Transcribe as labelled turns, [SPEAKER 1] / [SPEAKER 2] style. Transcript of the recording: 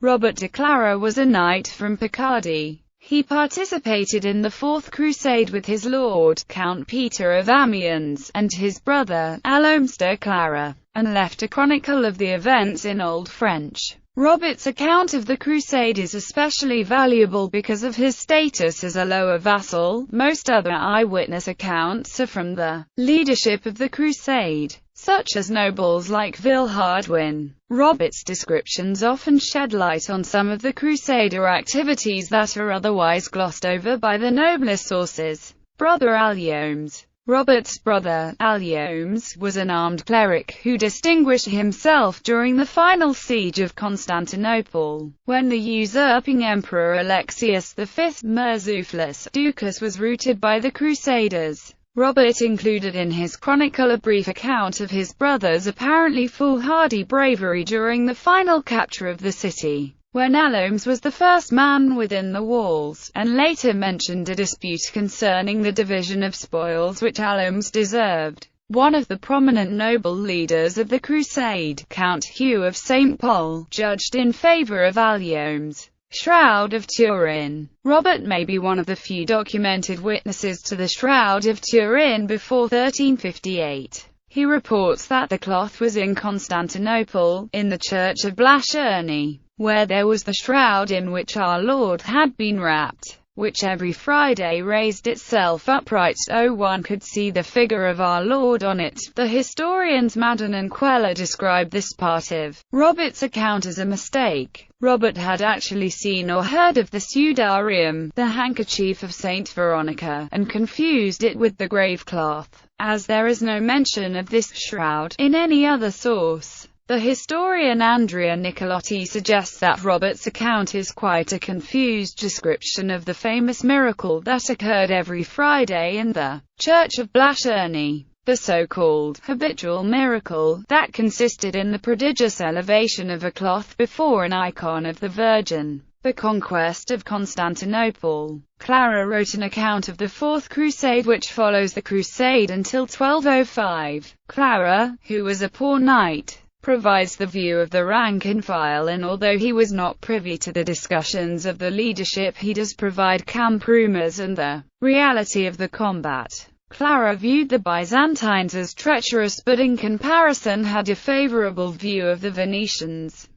[SPEAKER 1] Robert de Clara was a knight from Picardy. He participated in the Fourth Crusade with his lord, Count Peter of Amiens, and his brother, Alphonse de Clara, and left a chronicle of the events in Old French. Robert's account of the crusade is especially valuable because of his status as a lower vassal. Most other eyewitness accounts are from the leadership of the crusade, such as nobles like Villehardouin. Robert's descriptions often shed light on some of the crusader activities that are otherwise glossed over by the nobler sources. Brother Alphonse. Robert's brother, Alphonse, was an armed cleric who distinguished himself during the final siege of Constantinople, when the usurping emperor Alexius V Murtzouphlis Ducas was routed by the Crusaders. Robert included in his chronicle a brief account of his brother's apparently foolhardy bravery during the final capture of the city, when Alphonse was the first man within the walls, and later mentioned a dispute concerning the division of spoils which Alphonse deserved. One of the prominent noble leaders of the crusade, Count Hugh of St. Pol, judged in favor of Alphonse. Shroud of Turin. Robert may be one of the few documented witnesses to the Shroud of Turin before 1358. He reports that the cloth was in Constantinople, in the church of Blacherny, where there was the shroud in which our Lord had been wrapped, which every Friday raised itself upright so one could see the figure of our Lord on it. The historians Madden and Queller describe this part of Robert's account as a mistake. Robert had actually seen or heard of the sudarium, the handkerchief of Saint Veronica, and confused it with the grave cloth, as there is no mention of this shroud in any other source. The historian Andrea Nicolotti suggests that Robert's account is quite a confused description of the famous miracle that occurred every Friday in the Church of Blacherny. The so-called habitual miracle, that consisted in the prodigious elevation of a cloth before an icon of the Virgin. The conquest of Constantinople. Clara wrote an account of the Fourth Crusade which follows the crusade until 1205. Clara, who was a poor knight, provides the view of the rank and file, and although he was not privy to the discussions of the leadership, he does provide camp rumors and the reality of the combat. Clara viewed the Byzantines as treacherous but in comparison had a favorable view of the Venetians.